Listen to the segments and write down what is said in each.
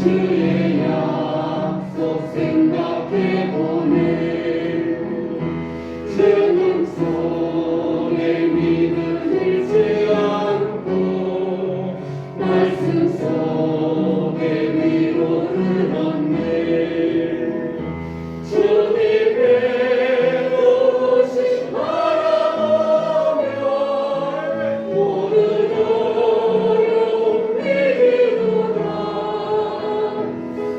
주의 약속 생각해보네. 제 맘속에 믿음 잃지 않고 말씀 속에 위로를 얻네. 주님의 오심 바라보며 모든 어려움 이기도다.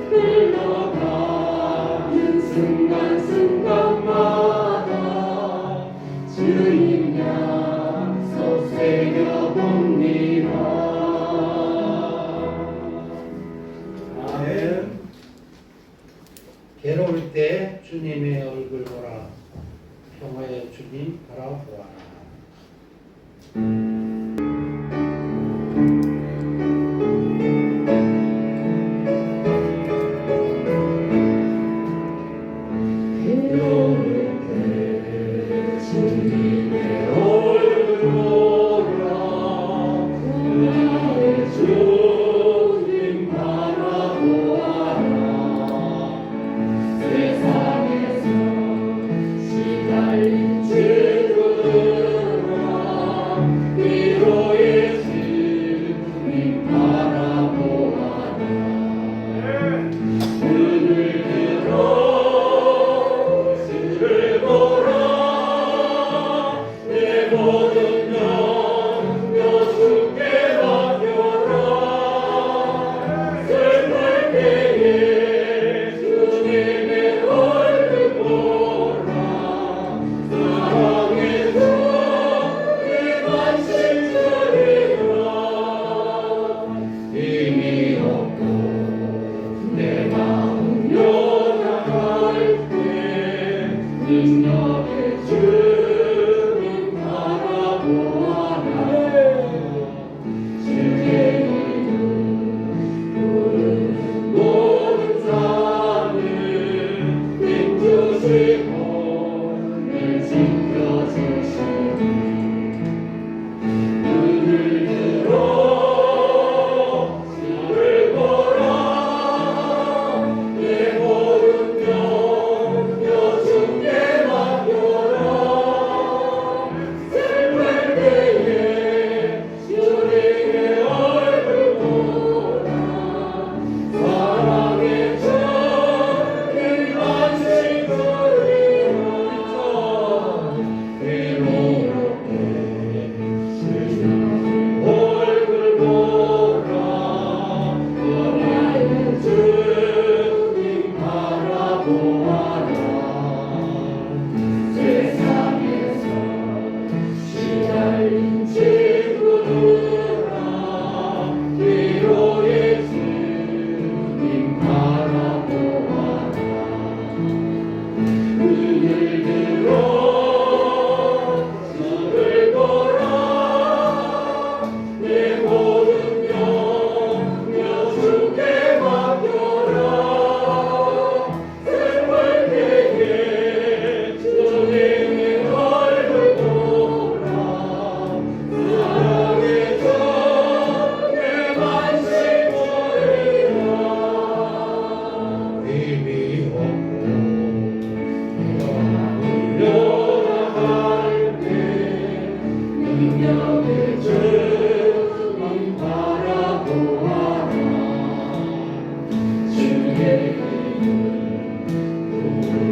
흘러가는 순간순간마다 주님 약속 새겨봅니다. 아멘. 괴로울 때 주님의 얼굴 보라. 평화의 주님 바라보아라. 괴로울 때 주님의 얼굴 보라. 평화의 주님 바라보아라. 세상에서 시달린 죄들아 위로의 주님 바라보아라. 눈을 들어 주를 보라. 내 모든 염려 주께 맡겨라. 슬플 때에 주님의 얼굴 보라. 사랑의 주님 안식 주리라. 힘이 없고 내 마음 요란할 때 능력의 주님 바라보아라. 주의 이름 부르는 모든 자는 힘주시고 늘 지켜주시니 눈을 들어 주를 보라. 내 모든 염려 주께 맡겨라. 슬플 때에 주님의 얼굴 보라. 사랑의 주님 안식 주리라. 괴로울 때 주님 얼굴 보라. 평화의 주님 바라보아라. 세상에서 시달린 친구들아 위로의 주님 바라보아라. 눈을 들어 주를 보라. 내 모든 염려 주께 맡겨라. 슬플 때에 주님의 얼굴 보라. 사랑의 주님 안식 주리라. 힘이 없고 요란할 때 능력의 주님 바라보아라. 주의 이름 부르는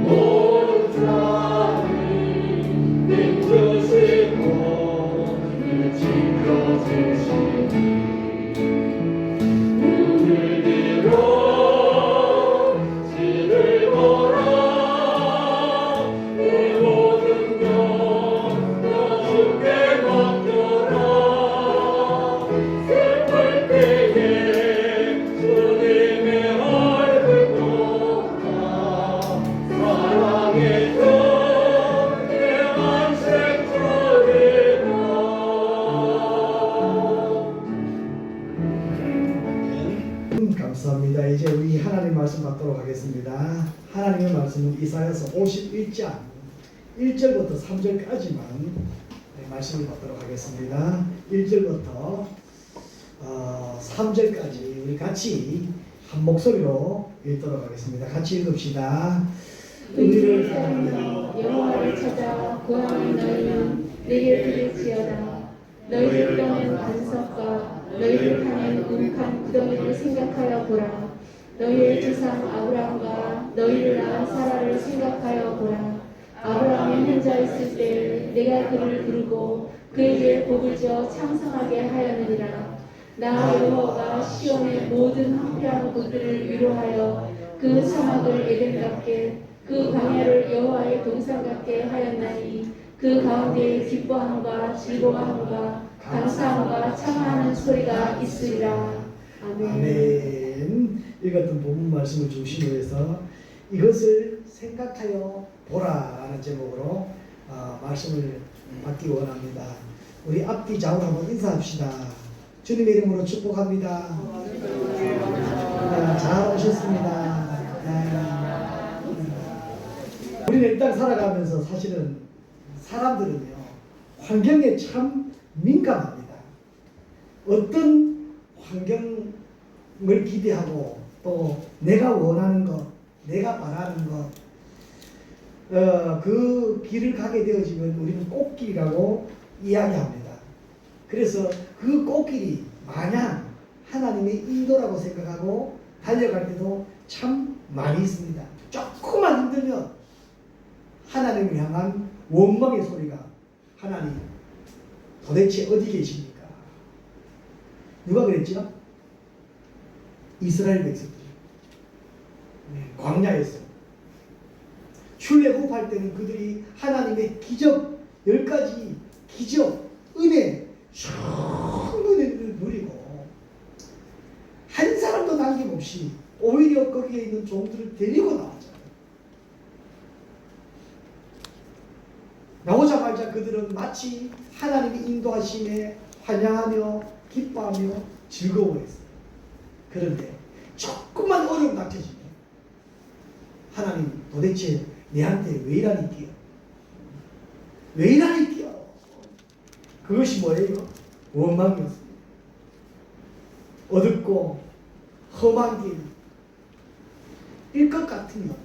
모든 자는 힘주시고 늘 지켜주시니 눈을 들어 주를 보라. 내 모든 염려 주께 맡겨라. 슬플 때에 주님의 얼굴 보라. 사랑의 주님 안식 주리라. 감사합니다. 이제 우리 하나님 말씀 받도록 하겠습니다. 하나님의 말씀은 이사야서 51장 1절부터 3절까지만 말씀을 받도록 하겠습니다. 1절부터 3절까지 우리 같이 한 목소리로 읽도록 하겠습니다. 같이 읽읍시다. 의를 사랑하여 여호와를 찾아 구하는 너희는 내게 부를지어다. 너희들 떠는 반석과 너희들 파는 움칸 구덩이를 생각하여 보라. 너희의 조상 아브라함과 너희를 낳은 사라를 생각하여 보라. 아브라함이 혼자 있을 때 내가 그를 부르고 그에게 복을 주어 창성하게 하였느니라. 나 여호와가 시온의 모든 황폐한 곳들을 위로하여 그 사막을 에덴 같게 그 광야를 여호와의 동산 같게 하였나니 그 가운데 기뻐함과 즐거워함과 감사함과 찬양하는 소리가 있으리라. 아멘. 아멘. 읽었던 본문 말씀을 중심으로 해서 이것을 생각하여 보라라는 제목으로 말씀을 받기 원합니다. 우리 앞뒤 좌우로 한번 인사합시다. 주님의 이름으로 축복합니다. 잘 오셨습니다. 우리는 이 땅 살아가면서 사실은 사람들은요 환경에 참 민감합니다. 어떤 환경을 기대하고 또 내가 원하는 것, 내가 바라는 것, 그 길을 가게 되어지면 우리는 꽃길이라고 이야기합니다. 그래서 그 꽃길이 마냥 하나님의 인도라고 생각하고 달려갈 때도 참 많이 있습니다. 조금만 힘들면 하나님을 향한 원망의 소리가 하나님 도대체 어디 계십니까? 누가 그랬죠? 이스라엘 백성들 광야에서 출애굽할 때는 그들이 하나님의 기적 10가지 기적 은혜 충분히 누리고 한 사람도 남김없이 오히려 거기에 있는 종들을 데리고 나왔잖아요. 나오자마자 그들은 마치 하나님의 인도하심에 환영하며 기뻐하며 즐거워했어요. 그런데 조금만 어려움 닥쳐지면 하나님 도대체 내한테 왜 이러니끼요? 왜 이러니끼요? 그것이 뭐예요? 원망이었습니다. 어둡고 험한 길일 것 같으면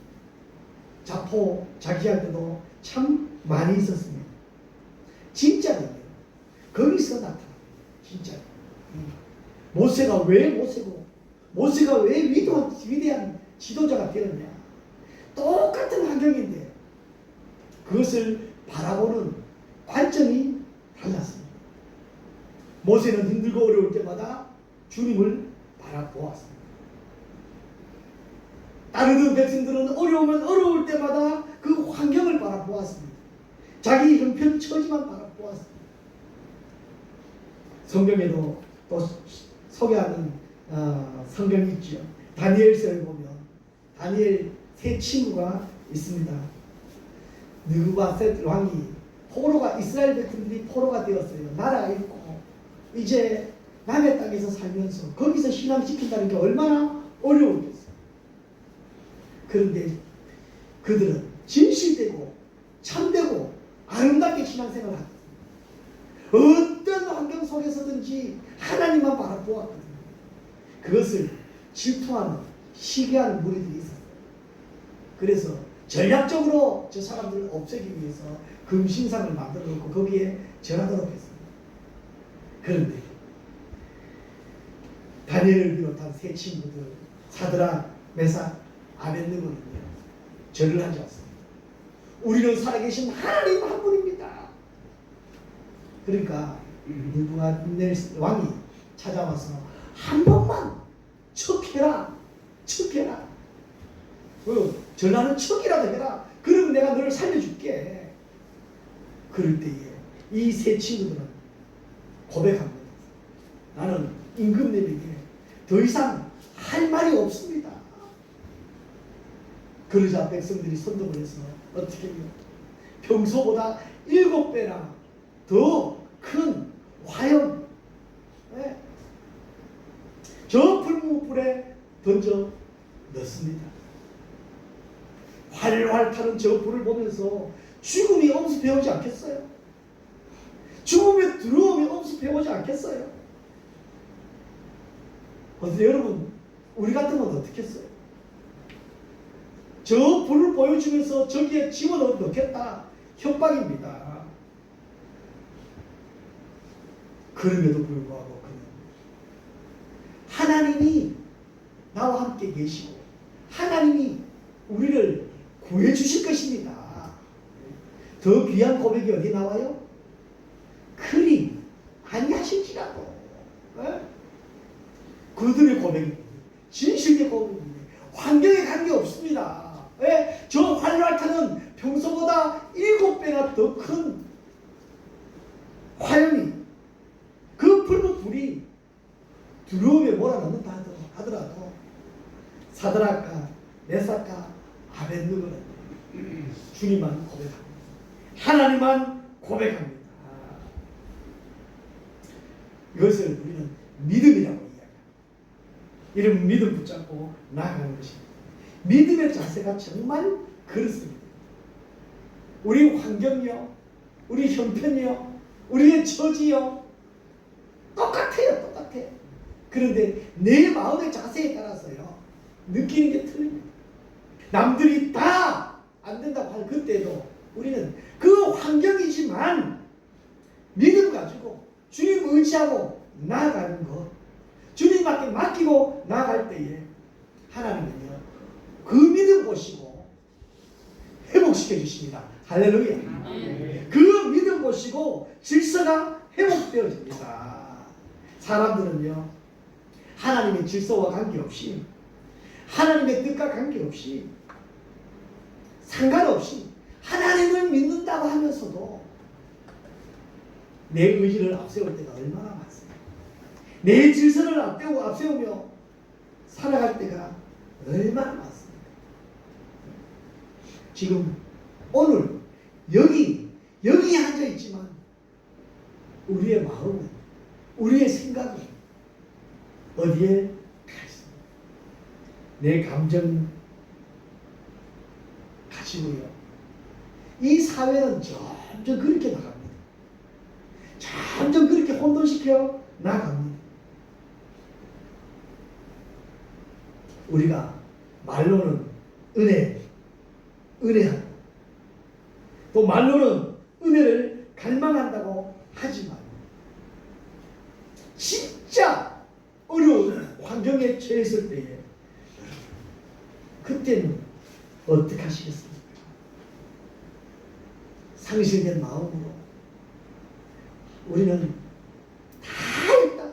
자기한테도 참 많이 있었습니다. 진짜로요. 거기서 나타납니다. 진짜로. 모세가 왜 모세고 모세가 왜 위대한 지도자가 되었냐. 똑같은 환경인데 그것을 바라보는 관점이 달랐습니다. 모세는 힘들고 어려울 때마다 주님을 바라보았습니다. 다른 백성들은 어려우면 어려울 때마다 그 환경을 바라보았습니다. 자기 형편처지만 바라보았습니다. 성경에도 또 소개하는 성경이 있죠. 다니엘서에 보면 다니엘 세 친구가 있습니다. 느부갓네살 왕이 포로가 이스라엘 백성들이 포로가 되었어요. 나라가 있고 이제 남의 땅에서 살면서 거기서 신앙시킨다는 게 얼마나 어려웠겠어요. 그런데 그들은 진실되고 참되고 아름답게 신앙생활을 하거든요. 어떤 환경 속에서든지 하나님만 바라보았거든요. 그것을 질투하는 시기하는 무리들이 있었어요. 그래서 전략적으로 저 사람들을 없애기 위해서 금신상을 만들어 놓고 거기에 절하도록 했습니다. 그런데 다니엘을 비롯한 세 친구들 사드락, 메삭, 아벳느고는요 절을 하지 않습니다. 우리는 살아계신 하나님 한 분입니다. 그러니까 느부갓네살 왕이 찾아와서 한 번만 척해라. 전하는 척이라도 해라. 그러면 내가 너를 살려줄게. 그럴 때에 이 세 친구들은 고백합니다. 나는 임금님에게 더 이상 할 말이 없습니다. 그러자 백성들이 선동을 해서 어떻게 해요? 평소보다 7배나 더 큰 화염, 저 풀무불에 던져 넣습니다. 활활 타는 저 불을 보면서 죽음이 엄습해오지 않겠어요? 죽음의 두려움이 엄습해오지 않겠어요? 어때 여러분 우리 같으면 어떻게 했어요? 저 불을 보여주면서 저기에 집어넣어 넣겠다. 협박입니다. 그럼에도 불구하고 그는 하나님이 나와 함께 계시고 하나님이 우리를 구해주실 것입니다. 더 귀한 고백이 어디 나와요? 그리 아니하실지라도 그들의 고백입니다. 진실의 고백입니다. 환경에 관계없습니다. 저 활활타는 평소보다 7배나 더 큰 화염이 그 붉은 불이 두려움에 몰아넣는다 하더라도 사드락과 메삭과 아벤느고는 주님만 고백합니다. 하나님만 고백합니다. 이것을 우리는 믿음이라고 이야기합니다. 이런 믿음 붙잡고 나아가는 것입니다. 믿음의 자세가 정말 그렇습니다. 우리 환경이요, 우리 형편이요, 우리의 처지요 똑같아요. 똑같아요. 그런데 내 마음의 자세에 따라서요 느끼는 게 틀립니다. 남들이 다 안 된다고 할 그때도 우리는 그 환경이지만 믿음 가지고 주님 의지하고 나아가는 것, 주님밖에 맡기고 나아갈 때에 하나님은요 그 믿음 보시고 회복시켜 주십니다. 할렐루야. 그 믿음 보시고 질서가 회복되어집니다. 사람들은요 하나님의 질서와 관계없이 하나님의 뜻과 관계없이 상관없이 하나님을 믿는다고 하면서도 내 의지를 앞세울 때가 얼마나 많습니까? 내 질서를 앞세우며 살아갈 때가 얼마나 많습니까? 지금 오늘 여기 앉아 있지만 우리의 마음은 우리의 생각은 어디에 가 있습니까? 내 감정 가지고요. 이 사회는 점점 그렇게 나갑니다. 점점 그렇게 혼돈시켜 나갑니다. 우리가 말로는 은혜하고 또 말로는 은혜를 갈망한다고 하지만 진짜 어려운 환경에 처했을 때에 그때는 어떻게 하시겠습니까? 상실된 마음으로 우리는 다 했다.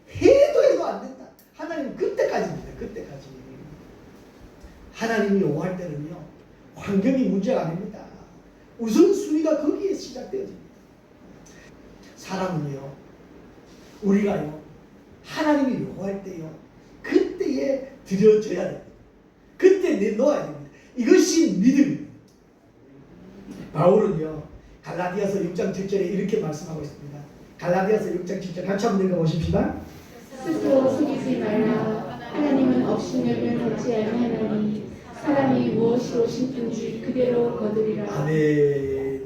해도 안 된다. 하나님 그때까지입니다. 그때까지. 하나님이 요구할 때는요. 환경이 문제가 아닙니다. 우선순위가 거기에 시작되어집니다. 사람은요. 우리가요. 하나님이 요구할 때요. 그때에 드려져야 됩니다. 그때 내놓아야 됩니다. 이것이 믿음입니다. 바울은요. 갈라디아서 6장 7절에 이렇게 말씀하고 있습니다. 갈라디아서 6장 7절 같이 한번 읽어보십시다. 스스로 속이지 말라. 하나님은 없으면 얻지 아니하나니 사람이 무엇으로 심든지 그대로 거두리라. 아멘.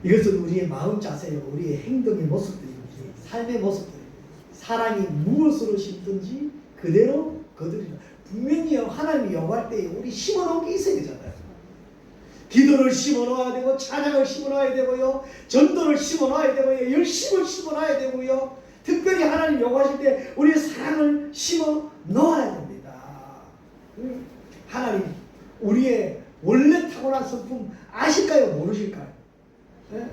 이것은 우리의 마음 자세요. 우리의 행동의 모습들입니다. 삶의 모습들입니다. 사람이 무엇으로 심든지 그대로 거두리라. 분명히요. 하나님이 요구할 때 우리 심어놓은 게 있어야 되잖아요. 기도를 심어놓아야 되고 찬양을 심어놔야 되고요. 전도를 심어놔야 되고요. 열심을 심어놔야 되고요. 특별히 하나님 요구하실 때 우리의 사랑을 심어놓아야 됩니다. 하나님 우리의 원래 타고난 성품 아실까요? 모르실까요? 네?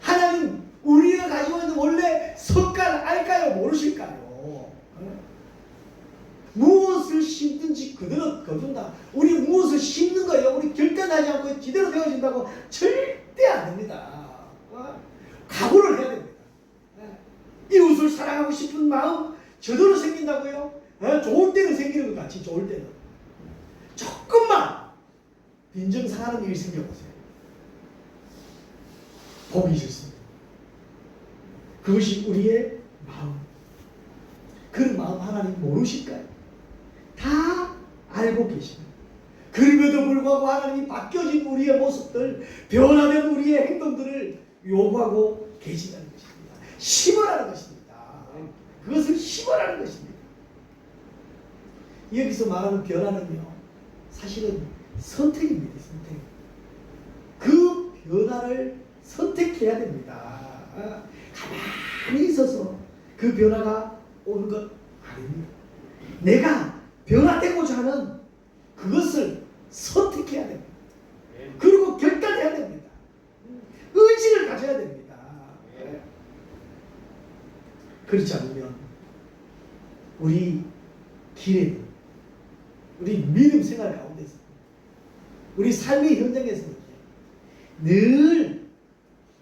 하나님 우리가 가지고 있는 원래 성깔 알까요? 모르실까요? 네? 무엇을 심든지 그대로 거둔다. 우리 무엇을 심는 거예요? 우리 결단하지 않고 지대로 되어진다고 절대 안 됩니다. 각오를 해야 됩니다. 이웃을 사랑하고 싶은 마음 저대로 생긴다고요? 좋을 때는 생기는 것 같이 좋을 때는. 조금만 빈정상하는 일이 생겨보세요. 복이 싫습니다. 그것이 우리의 마음. 그런 마음 하나님 모르실까요? 다 알고 계십니다. 그럼에도 불구하고 하나님이 바뀌어진 우리의 모습들, 변화된 우리의 행동들을 요구하고 계시다는 것입니다. 심으라는 것입니다. 그것을 심으라는 것입니다. 여기서 말하는 변화는요, 사실은 선택입니다. 선택. 그 변화를 선택해야 됩니다. 가만히 있어서 그 변화가 오는 것 아닙니다. 내가 변화되고자 하는 그것을 선택해야 됩니다. 그리고 결단해야 됩니다. 의지를 가져야 됩니다. 그렇지 않으면 우리 길에는, 우리 믿음 생활 가운데서, 우리 삶의 현장에서는 늘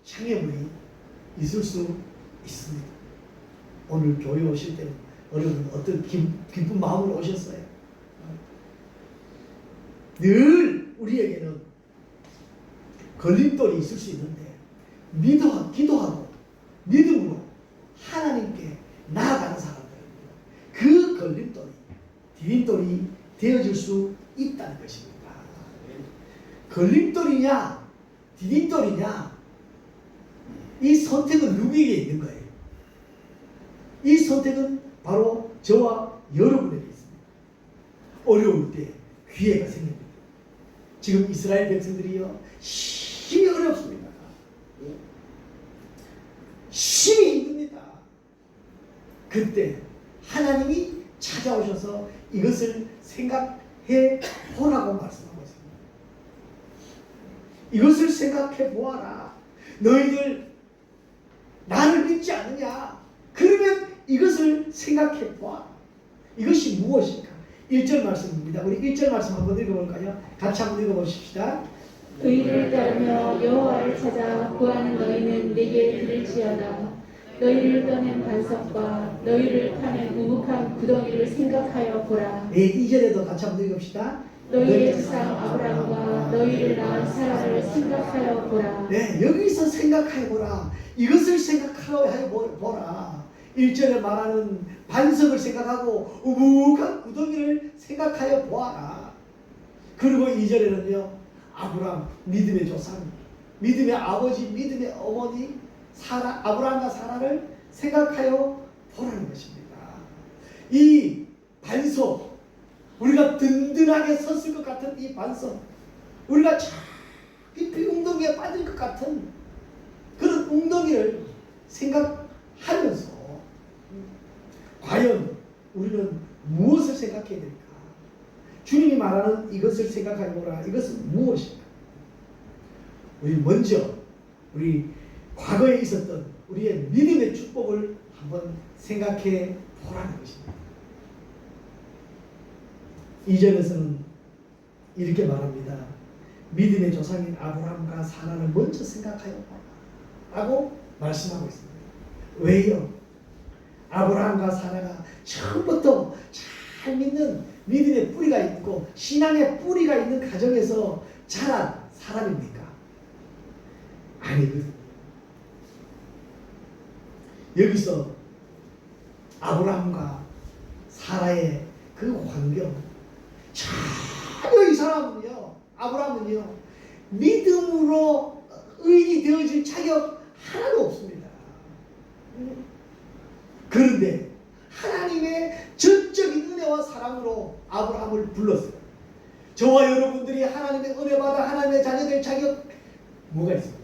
장애물이 있을 수 있습니다. 오늘 교회 오실 때는 여러분 어떤 기쁜 마음으로 오셨어요? 늘 우리에게는 걸림돌이 있을 수 있는데 기도하고 믿음으로 하나님께 나아가는 사람들은요, 그 걸림돌이 디딤돌이 되어줄 수 있다는 것입니다. 걸림돌이냐 디딤돌이냐, 이 선택은 누구에게 있는 거예요? 이 선택은 바로 저와 여러분에게 있습니다. 어려울 때 기회가 생깁니다. 지금 이스라엘 백성들이요, 심히 어렵습니다. 심히 힘듭니다. 그때 하나님이 찾아오셔서 이것을 생각해 보라고 말씀하고 있습니다. 이것을 생각해 보아라. 너희들 나를 믿지 않느냐? 그러면 이것을 생각해 보아라. 이것이 무엇일까? 1절 말씀입니다. 우리 1절 말씀 한번 읽어볼까요? 같이 한번 읽어보십시다. 의를 따르며 여호와를 찾아 구하는 너희는 내게 들을지어다. 너희를 떠낸 반석과 너희를 파낸 우묵한 구덩이를 생각하여 보라. 네, 2절에도 같이 한번 읽읍시다. 너희의 조상 아브라함과 너희를 낳은 사라를 생각하여 보라. 네, 여기서 생각해 보라. 이것을 생각하여 보라. 1절에 말하는 반석을 생각하고 우묵한 구덩이를 생각하여 보아라. 그리고 2절에는요, 아브라함, 믿음의 조상, 믿음의 아버지, 믿음의 어머니 사라, 아브라함과 사라를 생각하여 보라는 것입니다. 이 반석, 우리가 든든하게 섰을 것 같은 이 반석, 우리가 참 깊이 웅덩이에 빠질 것 같은 그런 웅덩이를 생각하면서 과연 우리는 무엇을 생각해야 될까? 주님이 말하는 이것을 생각해보라. 이것은 무엇일까? 우리 먼저 우리 과거에 있었던 우리의 믿음의 축복을 한번 생각해 보라는 것입니다. 2절에서는 이렇게 말합니다. 믿음의 조상인 아브라함과 사라를 먼저 생각하여 보라 라고 말씀하고 있습니다. 왜요? 아브라함과 사라가 처음부터 잘 믿는 믿음의 뿌리가 있고 신앙의 뿌리가 있는 가정에서 자란 사람입니까? 아니거든요. 여기서 아브라함과 사라의 그 환경, 전혀 이 사람은요, 아브라함은요, 믿음으로 의기되어질 자격 하나도 없습니다. 그런데 하나님의 전적인 은혜와 사랑으로 아브라함을 불렀어요. 저와 여러분들이 하나님의 은혜 받아 하나님의 자녀될 자격 뭐가 있습니까?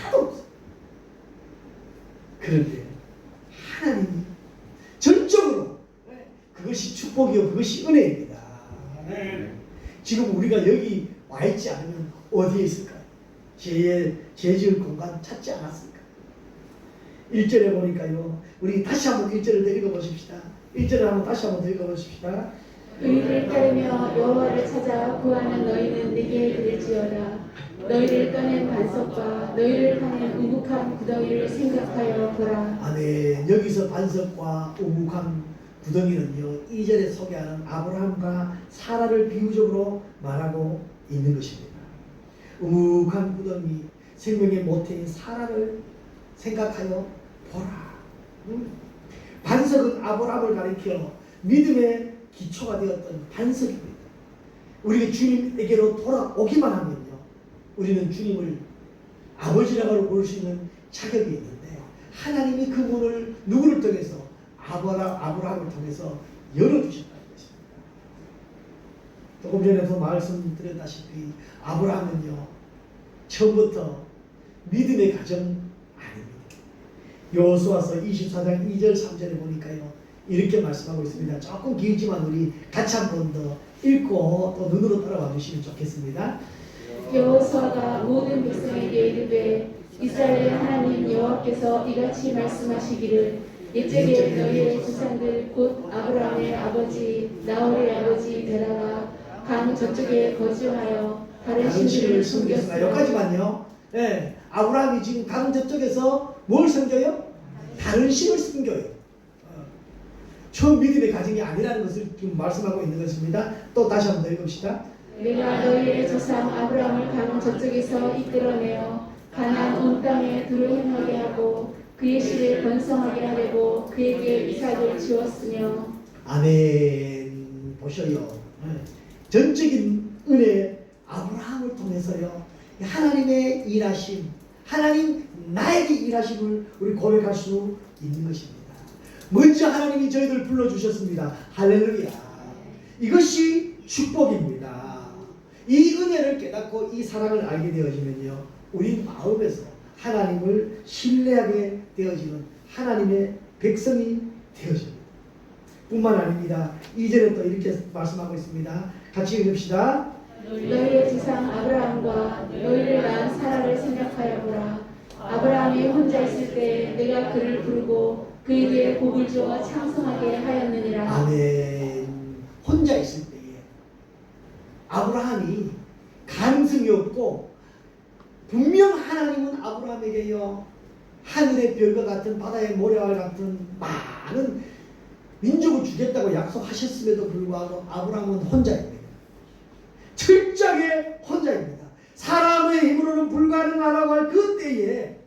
하나도 없어요. 그런데 하나님이 전적으로 그것이 축복이요, 그것이 은혜입니다. 지금 우리가 여기 와 있지 않으면 어디에 있을까요? 죄지을 공간 찾지 않았을까? 1절에 보니까요, 우리 다시 한번 1절을 읽어보십시다. 1절을 한번 다시 한번 읽어보십시다. 의를 따르며 여호와를 찾아 구하는 너희는 내게 들을지어다. 너희를 떠낸 반석과 너희를 파낸 우묵한 구덩이를 생각하여 보라. 아멘. 여기서 반석과 우묵한 구덩이는요, 2절에 소개하는 아브라함과 사라를 비유적으로 말하고 있는 것입니다. 우묵한 구덩이, 생명의 모태인 사라를 생각하여 보라. 반석은 아브라함을 가리켜 믿음의 기초가 되었던 반석입니다. 우리가 주님에게로 돌아오기만 하면요, 우리는 주님을 아버지라고 부를 수 있는 자격이 있는데, 하나님이 그 문을 누구를 통해서? 아브라함을 통해서 열어주셨다는 것입니다. 조금 전에도 말씀드렸다시피 아브라함은요 처음부터 믿음의 가정 아닙니다. 여호수아서 24장 2절 3절에 보니까요 이렇게 말씀하고 있습니다. 조금 길지만 우리 같이 한 번 더 읽고 또 눈으로 따라와 주시면 좋겠습니다. 여호수아가 모든 백성에게 이르되 이스라엘의 하나님 여호와께서 이같이 말씀하시기를 옛적에 너희의 조상들 곧 아브라함의 아버지 나홀의 아버지 데라가 강 저쪽에 거주하여 다른 신들을 숨겼습니다. 숨겼으며 여기까지만요. 예, 아브라함이 지금 강 저쪽에서 뭘 숨겨요? 다른 신을 숨겨요. 처음 믿음의 가정이 아니라는 것을 지금 말씀하고 있는 것입니다. 또 다시 한번 읽읍시다. 내가 너희의 조상 아브라함을 강 저쪽에서 이끌어내어 가나안 온 땅에 두루 행하게 하고 그의 씨를 번성하게 하려고 그에게 이삭을 주었으며. 아멘. 보셔요. 전적인 은혜 아브라함을 통해서요 하나님의 일하심, 하나님 나에게 일하심을 우리 고백할 수 있는 것입니다. 먼저 하나님이 저희들 불러주셨습니다. 할렐루야. 이것이 축복입니다. 이 은혜를 깨닫고 이 사랑을 알게 되어지면요 우리 마음에서 하나님을 신뢰하게 되어지는 하나님의 백성이 되어집니다. 뿐만 아닙니다. 이제는 또 이렇게 말씀하고 있습니다. 같이 읽읍시다. 너희의 조상 아브라함과 너희를 낳은 사라를 생각하여 보라. 아브라함이 혼자 있을 때 내가 그를 부르고 그에게 복을 주어 창성하게 하였느니라. 아멘. 혼자 있을 때에 아브라함이 가능성이 없고 분명 하나님은 아브라함에게요 하늘의 별과 같은 바다의 모래와 같은 많은 민족을 주겠다고 약속하셨음에도 불구하고 아브라함은 혼자입니다. 철저하게 혼자입니다. 사람의 힘으로는 불가능하다고 할 그때에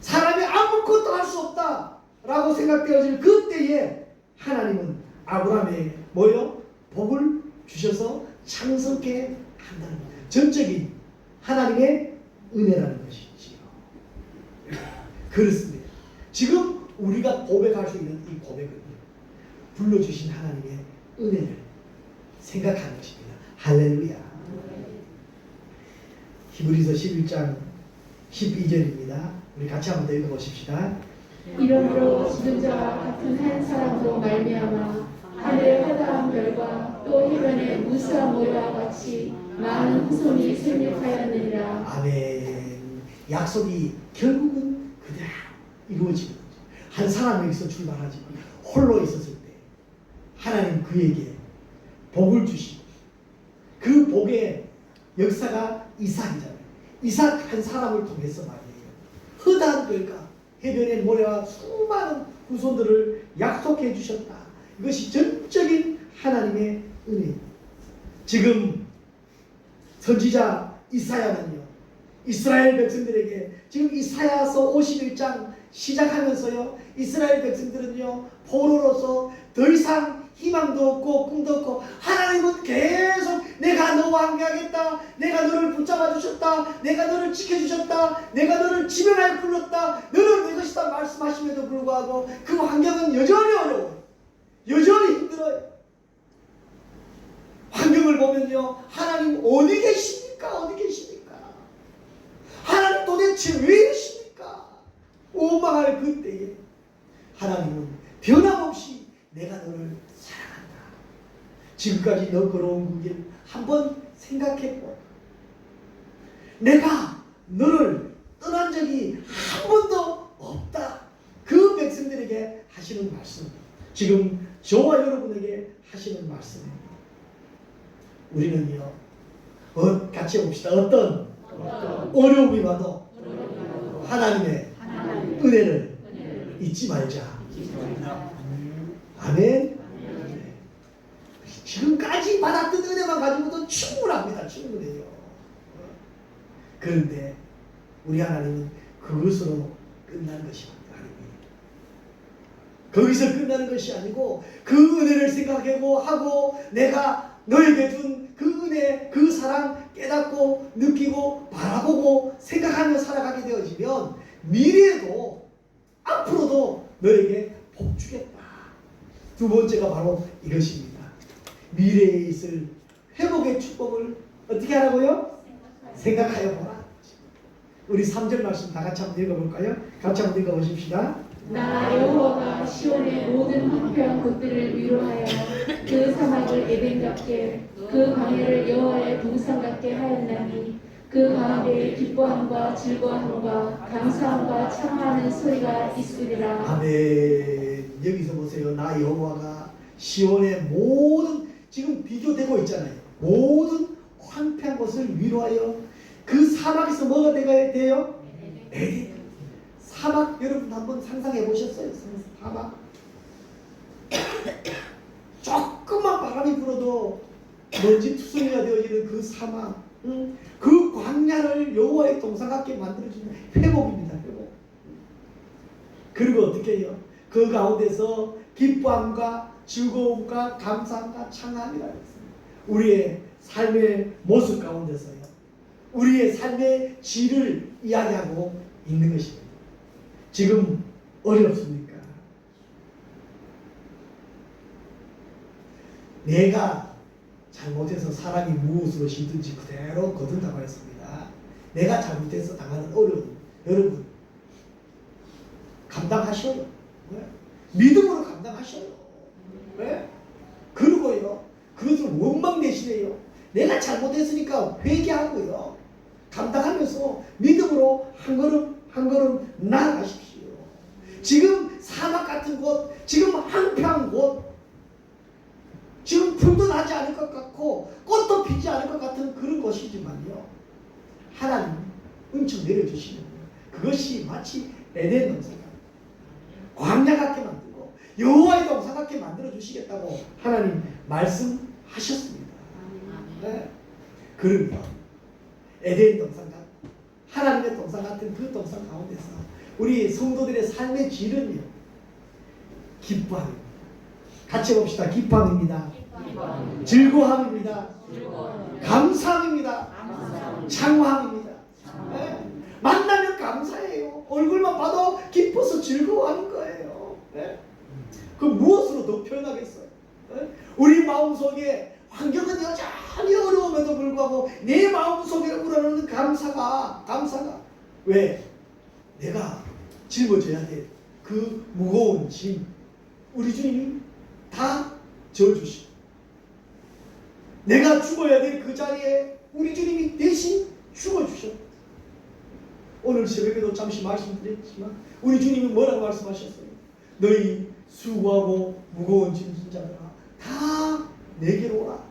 사람이 아무것도 할 수 없다라고 생각되어질 그때에 하나님은 아브라함에게 뭐요? 복을 주셔서 창성케 한다는 거예요. 전적인 하나님의 은혜라는 것이지요. 그렇습니다. 지금 우리가 고백할 수 있는 이 고백은 불러주신 하나님의 은혜를 생각하는 것입니다. 할렐루야. 히브리서 11장 12절입니다. 우리 같이 한번 더 읽어보십시다. 이러므로 죽은 자와 같은 한 사람으로 말미암아 하늘의 허다한 별과 또 해변의 무수한 모래와 같이 많은 후손이 생육하였느니라. 아멘. 약속이 결국은 그대로 이루어지는 거죠. 한 사람에게서 출발하지 홀로 있었을 때 하나님 그에게 복을 주시고 그 복의 역사가 이삭이잖아요. 이삭 한 사람을 통해서 말이에요. 허다한 별과 해변의 모래와 수많은 후손들을 약속해 주셨다. 이것이 전적인 하나님의 은혜입니다. 지금 선지자 이사야는요 이스라엘 백성들에게 지금 이사야서 51장 시작하면서요 이스라엘 백성들은요 포로로서 더 이상 희망도 없고 꿈도 없고 하나님은 계속 내가 너와 함께하겠다, 내가 너를 붙잡아 주셨다, 내가 너를 지켜주셨다, 내가 너를 지면하여 불렀다, 너는 내 것이다 말씀하심에도 불구하고 그 환경은 여전히 어려워요. 여전히 힘들어요. 환경을 보면요 하나님 어디 계십니까? 어디 계십니까? 하나님 도대체 왜 이러십니까? 원망할 그때에 하나님은 변함없이 내가 너를 사랑한다. 지금까지 너 걸어온 그 길 한번 생각해보. 내가 너를 떠난 적이 한 번도 없다. 그 백성들에게 하시는 말씀, 지금 저와 여러분에게 하시는 말씀입니다. 우리는요 같이 해봅시다. 어떤 어려움이 와도 하나님의 은혜를 잊지 말자. 아멘. 지금까지 받았던 은혜만 가지고도 충분합니다. 충분해요. 그런데 우리 하나님은 그것으로 끝나는 것이 아닙니다. 거기서 끝나는 것이 아니고 그 은혜를 생각하고 내가 너에게 준 그 은혜, 그 사랑 깨닫고 느끼고 바라보고 생각하며 살아가게 되어지면 미래에도 앞으로도 너에게 복 주겠다. 두 번째가 바로 이것입니다. 미래에 있을 회복의 축복을 어떻게 하라고요? 생각하여 보라. 우리 3절 말씀 다 같이 한번 읽어볼까요? 같이 한번 읽어보십시다. 나 여호와가 시온의 모든 황폐한 곳들을 위로하여 그 사막을 에덴 같게 그 광야를 여호와의 동산 같게 하였나니 그 가운데 기뻐함과 즐거움과 감사함과 창하는 소리가 있으리라. 아멘. 여기서 보세요. 나 여호와가 시온의 모든 지금 비교되고 있잖아요. 모든 황폐한 것을 위로하여 그 사막에서 뭐가 돼요? 에덴. 사막 여러분 한번 상상해 보셨어요? 사막. 조금만 바람이 불어도 먼지 투성이가 되어지는 그 사막, 그 광야를 여호와의 동산 같게 만들어주는 회복입니다. 회복. 그리고 어떻게 해요? 그 가운데서 기뻐함과 즐거움과 감사함과 창함이라 했습니다. 우리의 삶의 모습 가운데서요. 우리의 삶의 질을 이야기하고 있는 것입니다. 지금 어렵습니까? 내가 잘못해서 사람이 무엇으로 힘든지 그대로 거둔다고 했습니다. 내가 잘못해서 당하는 어려움, 여러분 감당하셔요. 네? 믿음으로 감당하셔요. 네? 그리고요, 그것을 원망 대신에요, 내가 잘못했으니까 회개하고요, 감당하면서 믿음으로 한 걸음 한 걸음 나아가십시오. 지금 사막 같은 곳, 지금 황폐한 곳, 지금 풀도 나지 않을 것 같고 꽃도 피지 않을 것 같은 그런 곳이지만요, 하나님 은총 내려주시면 그것이 마치 에덴 동산 같고 광야 같게 만들고 여호와의 동산 같게 만들어 주시겠다고 하나님 말씀하셨습니다. 네. 그러면 에덴 동산 같고 하나님의 동산 같은 그 동산 가운데서 우리 성도들의 삶의 질은요, 기뻐함입니다. 같이 봅시다. 기뻐함입니다. 즐거움입니다. 감사함입니다. 창화함입니다. 네. 만나면 감사해요. 얼굴만 봐도 기뻐서 즐거워하는 거예요. 네. 그 무엇으로 더 표현하겠어요? 네. 우리 마음속에 환경은 여전히 어려움에도 불구하고 내 마음속에 우러나는 감사가 왜? 내가 짊어져야 될 그 무거운 짐 우리 주님이 다 져주시고, 내가 죽어야 될 그 자리에 우리 주님이 대신 죽어주셨고, 오늘 새벽에도 잠시 말씀드렸지만 우리 주님이 뭐라고 말씀하셨어요? 너희 수고하고 무거운 짐진 자들아 다 내게로 오라.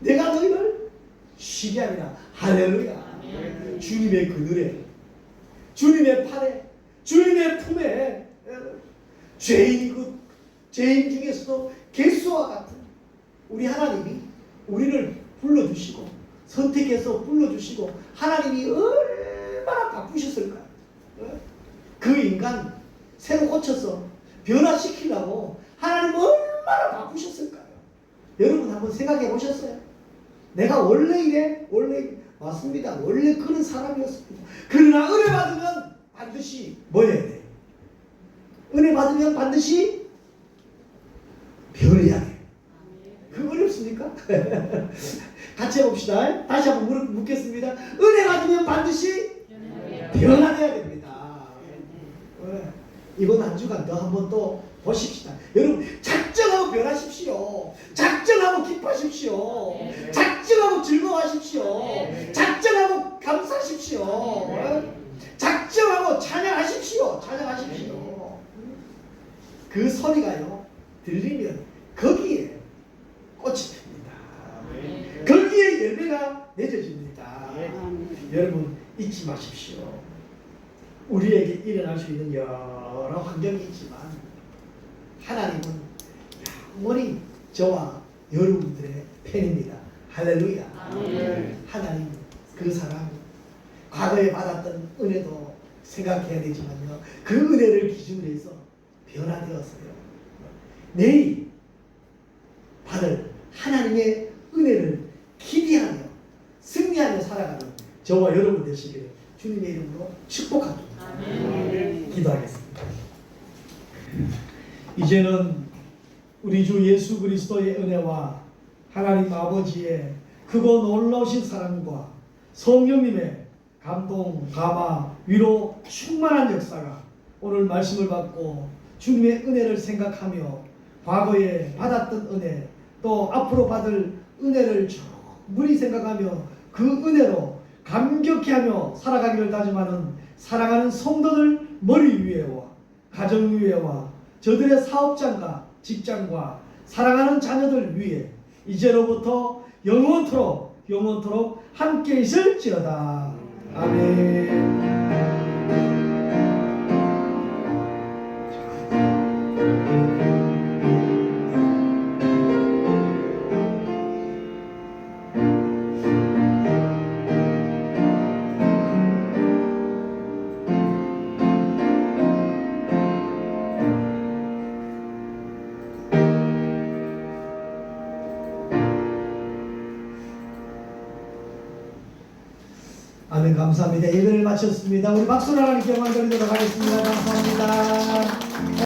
내가 너희를 쉬게 하리라. 할렐루야. 주님의 그늘에, 주님의 팔에, 주님의 품에 죄인 중에서도 개수와 같은 우리 하나님이 우리를 불러주시고 선택해서 불러주시고, 하나님이 얼마나 바쁘셨을까요? 그 인간 새로 고쳐서 변화시키려고 하나님 얼마나 바쁘셨을까요? 여러분 한번 생각해 보셨어요? 내가 원래 이래? 맞습니다. 원래 그런 사람이었습니다. 그러나 은혜 받으면 반드시 뭐 해야 돼? 은혜 받으면 반드시 변해야 돼. 그거 어렵습니까? 같이 해봅시다. 다시 한번 묻겠습니다. 은혜 받으면 반드시 변화돼야 됩니다. 이번 한 주간 더 한번 또 보십시다. 여러분 작정하고 변하십시오. 작정하고 기뻐하십시오. 작정하고 즐거워하십시오. 작정하고 감사하십시오. 작정하고 찬양하십시오. 그 소리가요 들리면 거기에 꽃이 핍니다. 거기에 열매가 맺어집니다. 여러분 잊지 마십시오. 우리에게 일어날 수 있는 여러 환경이 있지만 하나님은 영원히 저와 여러분들의 팬입니다. 할렐루야. 하나님 그 사람 과거에 받았던 은혜도 생각해야 되지만요, 그 은혜를 기준으로 해서 변화되었어요. 내일 받을 하나님의 은혜를 기대하며 승리하며 살아가는 저와 여러분 되시기를 주님의 이름으로 축복합니다. 기도하겠습니다. 이제는 우리 주 예수 그리스도의 은혜와 하나님 아버지의 크고 놀라우신 사랑과 성령님의 감동, 감화, 위로 충만한 역사가 오늘 말씀을 받고 주님의 은혜를 생각하며 과거에 받았던 은혜 또 앞으로 받을 은혜를 충분히 생각하며 그 은혜로 감격해하며 살아가기를 다짐하는 사랑하는 성도들 머리 위에와 가정 위에와 저들의 사업장과 직장과 사랑하는 자녀들 위에 이제로부터 영원토록 함께 있을지어다. 아멘. 아멘. 감사합니다. 예배를 마쳤습니다. 우리 박수로 하나님께 영광 돌리도록 하겠습니다. 감사합니다.